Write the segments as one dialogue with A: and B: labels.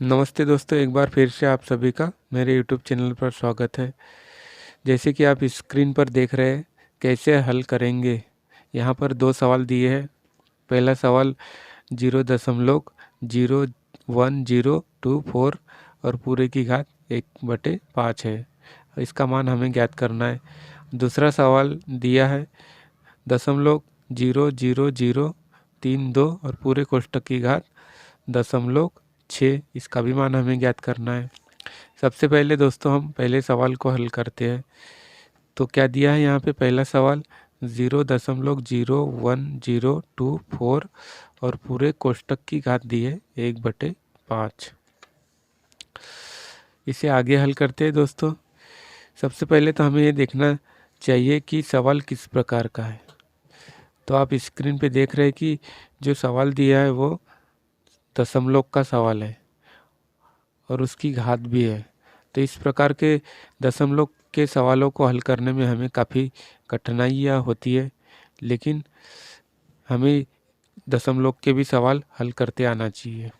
A: नमस्ते दोस्तों, एक बार फिर से आप सभी का मेरे YouTube चैनल पर स्वागत है। जैसे कि आप स्क्रीन पर देख रहे हैं, कैसे हल करेंगे। यहाँ पर दो सवाल दिए हैं। पहला सवाल 0.01024 और पूरे की घात 1/5 है। इसका मान हमें ज्ञात करना है। दूसरा सवाल दिया है 0.00032 और पूरे कोष्ठक की घात 0.6। इसका भी मान हमें ज्ञात करना है। सबसे पहले दोस्तों हम पहले सवाल को हल करते हैं। तो क्या दिया है यहाँ पे पहला सवाल 0.01024 और पूरे कोष्ठक की घात दी है 1/5। इसे आगे हल करते हैं दोस्तों। सबसे पहले तो हमें ये देखना चाहिए कि सवाल किस प्रकार का है। तो आप स्क्रीन पे देख रहे हैं कि जो सवाल दिया है वो दशमलव का सवाल है और उसकी घात भी है। तो इस प्रकार के दशमलव के सवालों को हल करने में हमें काफ़ी कठिनाइयाँ होती है, लेकिन हमें दशमलव के भी सवाल हल करते आना चाहिए।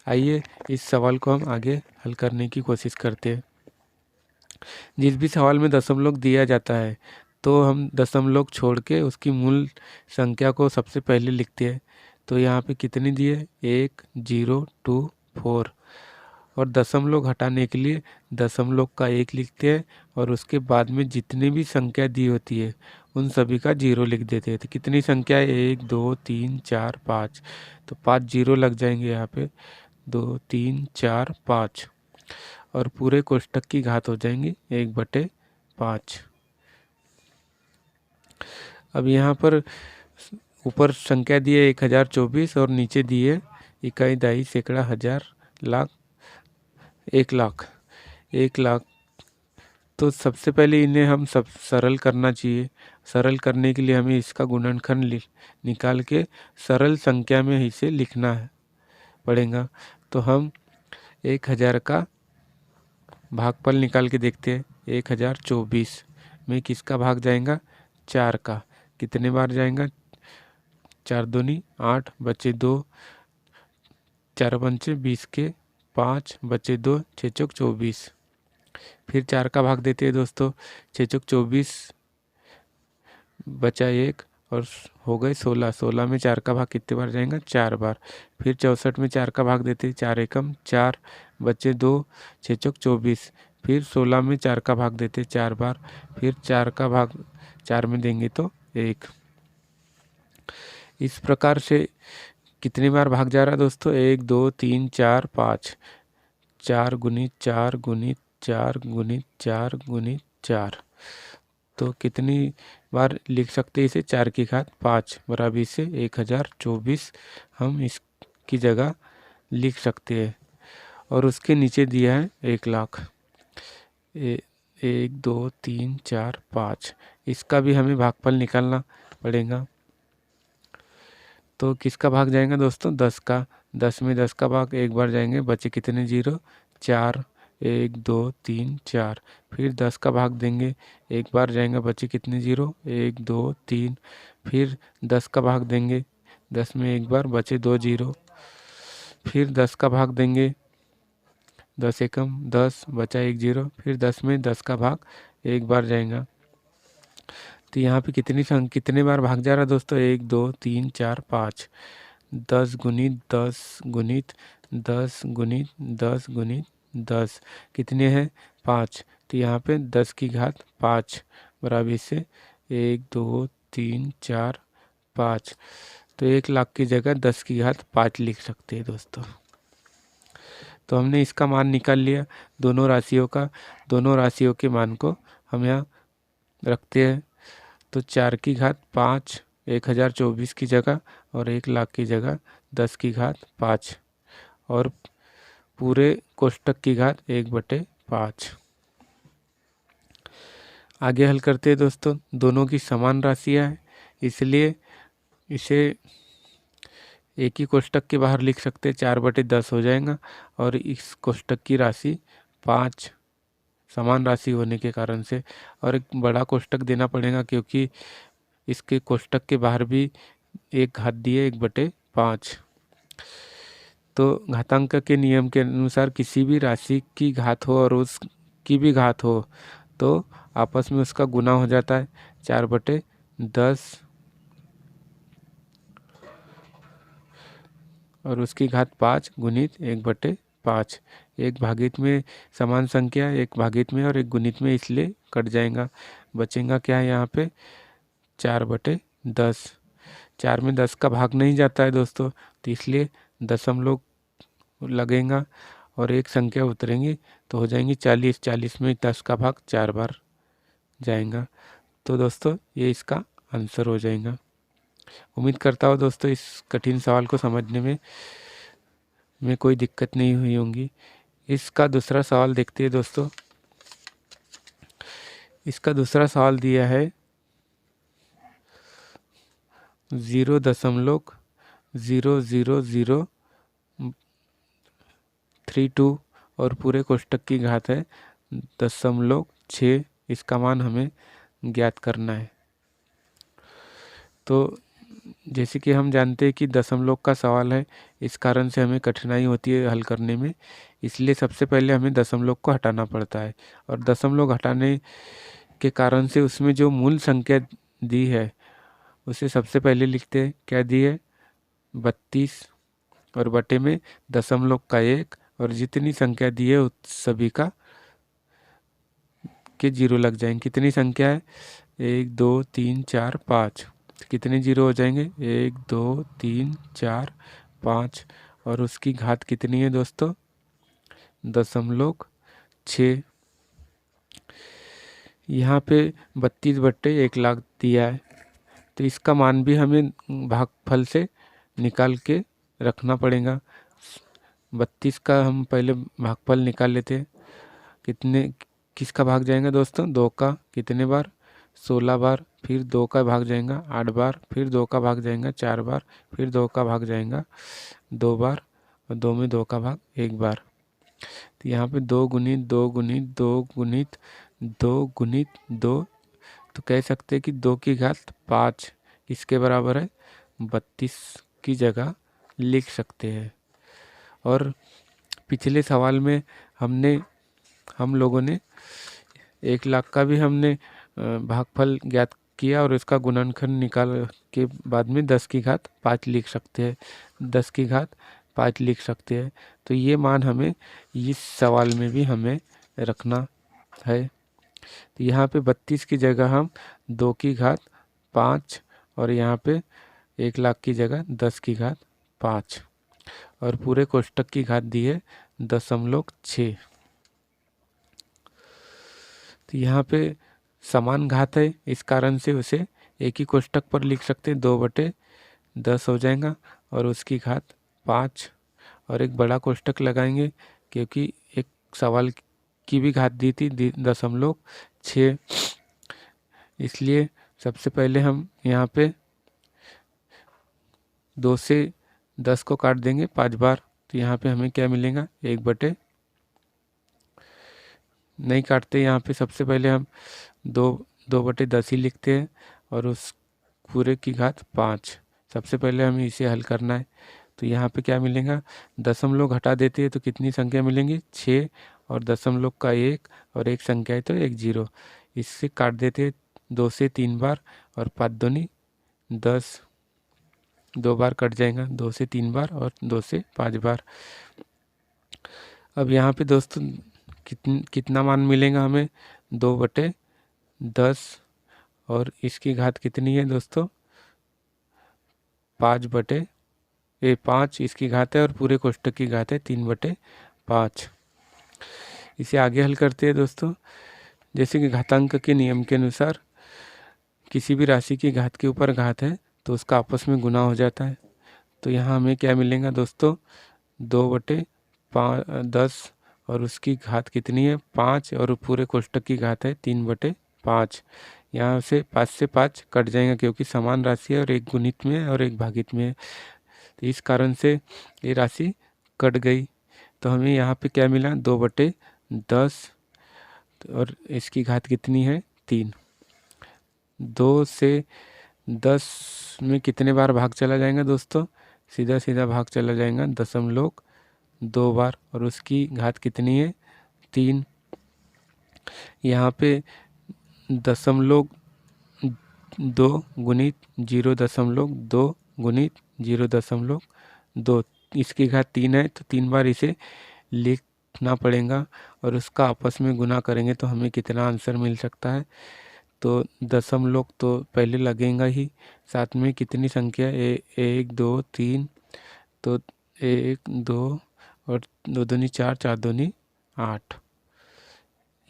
A: आइए इस सवाल को हम आगे हल करने की कोशिश करते हैं। जिस भी सवाल में दशमलव दिया जाता है तो हम दशमलव छोड़ के उसकी मूल संख्या को सबसे पहले लिखते हैं। तो यहाँ पे कितनी दी है 1024 और दशमलव घटाने के लिए दशमलव का 1 लिखते हैं और उसके बाद में जितनी भी संख्या दी होती है उन सभी का 0 लिख देते हैं। तो कितनी संख्या है 1 2 3 4 5, तो 5 0 लग जाएंगे यहाँ पे 2 3 4 5 और पूरे कोष्ठक की घात हो जाएंगी 1/5। अब यहाँ पर ऊपर संख्या दी है 1024 और नीचे दी है इकाई दहाई सैकड़ा हजार लाख 1 लाख। तो सबसे पहले इन्हें हम सब सरल करना चाहिए। सरल करने के लिए हमें इसका गुणनखंड निकाल के सरल संख्या में इसे लिखना है पड़ेगा। तो हम 1000 का भागफल निकाल के देखते हैं। 1024 में किसका भाग जाएगा 4 का। कितने बार जाएगा 4 दूनी 8 बचे 2, 4 पंचे 20 के 5 बचे 2, 6 चौक 24। फिर 4 का भाग देते हैं दोस्तों। 6 चौक 24 बचा 1 और हो गए 16। 16 में 4 का भाग कितने बार जाएगा 4 बार। फिर 64 में 4 का भाग देते हैं। 4 एकम 4 बचे 2, 6 चौक 24। फिर 16 में 4 का भाग देते 4 बार। फिर 4 का भाग 4 में देंगे तो 1। इस प्रकार से कितनी बार भाग जा रहा है दोस्तों 1 2 3 4 5। 4 गुणित 4 गुणित 4 गुणित 4 गुणित 4। तो कितनी बार लिख सकते हैं इसे 4 की घात 5 बराबर इसे 1024 हम इसकी जगह लिख सकते हैं। और उसके नीचे दिया है 1 लाख। 1 2 3 4 5 इसका भी हमें भागफल निकालना पड़ेगा। तो किसका भाग जाएगा दोस्तों 10 का। 10 में 10 का भाग 1 बार जाएंगे, बचे कितने 0 4। 1 2 3 4। फिर 10 का भाग देंगे 1 बार जाएंगे, बचे कितने 0 1 2 3। फिर 10 का भाग देंगे 10 में 1 बार, बचे 2 0। फिर 10 का भाग देंगे 10 एकम 10 बचा 1 0। फिर 10 में 10 का भाग 1 बार जाएगा। तो यहाँ पे कितने बार भाग जा रहा है दोस्तों 1 2 3 4 5। 10 गुणित 10 गुणित 10 गुणित 10 गुणित 10 कितने हैं 5। तो यहाँ पे 10 की घात 5 बराबर से 1 2 3 4 5। तो 1 लाख की जगह 10 की घात 5 लिख सकते हैं दोस्तों। तो हमने इसका मान निकाल लिया दोनों राशियों का। दोनों राशियों के मान को हम यहाँ रखते हैं। तो 4 की घात 5 1024 की जगह और 1 लाख की जगह 10 की घात 5 और पूरे कोष्ठक की घात 1/5। आगे हल करते हैं दोस्तों। दोनों की समान राशियाँ हैं, इसलिए इसे एक ही कोष्ठक के बाहर लिख सकते हैं। 4/10 हो जाएगा और इस कोष्ठक की राशि 5 समान राशि होने के कारण से और एक बड़ा कोष्ठक देना पड़ेगा, क्योंकि इसके कोष्ठक के बाहर भी एक घात दी है 1/5। तो घातांक के नियम के अनुसार किसी भी राशि की घात हो और उसकी भी घात हो तो आपस में उसका गुना हो जाता है। 4/10 और उसकी घात 5 गुणित 1/5। एक भागित में समान संख्या, एक भागित में और एक गुणित में, इसलिए कट जाएगा। बचेगा क्या है यहाँ पे? 4/10। 4 में 10 का भाग नहीं जाता है दोस्तों, तो इसलिए दशमलव लगेगा और एक संख्या उतरेंगी तो हो जाएंगी 40। 40 में 10 का भाग 4 बार जाएगा। तो दोस्तों ये इसका आंसर हो जाएगा। उम्मीद करता हूँ दोस्तों इस कठिन सवाल को समझने में कोई दिक्कत नहीं हुई होंगी। इसका दूसरा सवाल देखते हैं दोस्तों। इसका दूसरा सवाल दिया है 0.00032 और पूरे कोष्ठक की घात है 0.6। इसका मान हमें ज्ञात करना है। तो जैसे कि हम जानते हैं कि दशमलव का सवाल है, इस कारण से हमें कठिनाई होती है हल करने में, इसलिए सबसे पहले हमें दशमलव को हटाना पड़ता है। और दशमलव हटाने के कारण से उसमें जो मूल संख्या दी है उसे सबसे पहले लिखते हैं। क्या दी है? 32 और बटे में दशमलव का 1 और जितनी संख्या दी है उस सभी का के जीरो लग जाएंगे। कितनी संख्या है? 1 2 3 4 5। कितने जीरो हो जाएंगे? 1 2 3 4 5 और उसकी घात कितनी है दोस्तों? 0.6। यहाँ पे 32/1,00,000 दिया है, तो इसका मान भी हमें भागफल से निकाल के रखना पड़ेगा। 32 का हम पहले भागफल निकाल लेते हैं। किसका भाग जाएगा दोस्तों? 2 का। कितने बार? 16 बार। फिर 2 का भाग जाएगा 8 बार। फिर 2 का भाग जाएगा 4 बार। फिर 2 का भाग जाएगा 2 बार और 2 में 2 का भाग 1 बार। तो यहाँ पे 2 गुणित 2 गुणित 2 गुणित 2 गुणित 2, तो कह सकते हैं कि 2 की घात 5 किसके बराबर है? 32 की जगह लिख सकते हैं। और पिछले सवाल में हम लोगों ने 1,00,000 का भी हमने भागफल ज्ञात किया और इसका गुणनखंड निकाल के बाद में 10 की घात 5 लिख सकते हैं। 10 की घात 5 लिख सकते हैं। तो ये मान हमें इस सवाल में भी हमें रखना है। तो यहाँ पे 32 की जगह हम 2 की घात 5 और यहाँ पे 1,00,000 की जगह 10 की घात 5 और पूरे कोष्ठक की घात दी है 0.6। तो यहाँ पे समान घात है, इस कारण से उसे एक ही कोष्ठक पर लिख सकते हैं। 2/10 हो जाएगा और उसकी घात 5 और एक बड़ा कोष्ठक लगाएंगे क्योंकि एक सवाल की भी घात दी थी 0.6, इसलिए सबसे पहले हम यहाँ पे 2 से 10 को काट देंगे 5 बार। तो यहाँ पे हमें क्या मिलेगा? 1/, नहीं काटते यहाँ पे, सबसे पहले हम 2/10 ही लिखते हैं और उस पूरे की घात 5। सबसे पहले हमें इसे हल करना है। तो यहाँ पे क्या मिलेगा? दशमलव घटा देते हैं तो कितनी संख्या मिलेंगी? 6 और दशमलव का 1 और एक संख्या है तो एक 0। इससे काट देते हैं 2 से 3 बार और 5 दूनी 10, 2 बार कट जाएगा। 2 से 3 बार और 2 से 5 बार। अब यहाँ पे दोस्तों कितना मान मिलेगा हमें? 2/10 और इसकी घात कितनी है दोस्तों? 5 इसकी घात है और पूरे कोष्ठक की घात है 3/5। इसे आगे हल करते हैं दोस्तों। जैसे कि घातांक के नियम के अनुसार किसी भी राशि की घात के ऊपर घात है तो उसका आपस में गुना हो जाता है। तो यहाँ हमें क्या मिलेगा दोस्तों? 2/10 और उसकी घात कितनी है? 5 और पूरे कोष्ठक की घात है 3/5। यहाँ से 5 कट जाएगा क्योंकि समान राशि है और एक गुणित में और एक भागित में है, तो इस कारण से ये राशि कट गई। तो हमें यहाँ पे क्या मिला? 2/10 और इसकी घात कितनी है? 3। 2 से 10 में कितने बार भाग चला जाएगा दोस्तों? सीधा सीधा भाग चला जाएगा दशमलव 2 बार, और उसकी घात कितनी है 3। यहाँ पे दशमलव 2 गुणित 0.2 गुणित 0.2, इसकी घात 3 है तो 3 बार इसे लिखना पड़ेगा, और उसका आपस में गुना करेंगे तो हमें कितना आंसर मिल सकता है। तो दशमलव तो पहले लगेगा ही, साथ में कितनी संख्या 1 2 3, तो 1 2 और 2 दूनी 4, 4 दूनी 8,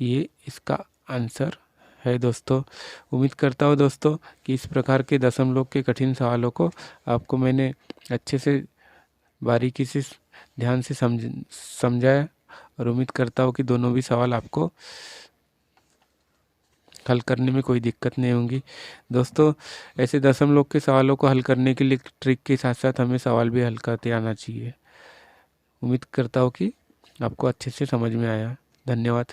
A: ये इसका आंसर है दोस्तों। उम्मीद करता हूँ दोस्तों कि इस प्रकार के दशमलव के कठिन सवालों को आपको मैंने अच्छे से बारीकी से ध्यान से समझाया, और उम्मीद करता हूँ कि दोनों भी सवाल आपको हल करने में कोई दिक्कत नहीं होगी दोस्तों। ऐसे दशमलव के सवालों को हल करने के लिए ट्रिक के साथ साथ हमें सवाल भी हल करते आना चाहिए। उम्मीद करता हूँ कि आपको अच्छे से समझ में आया। धन्यवाद।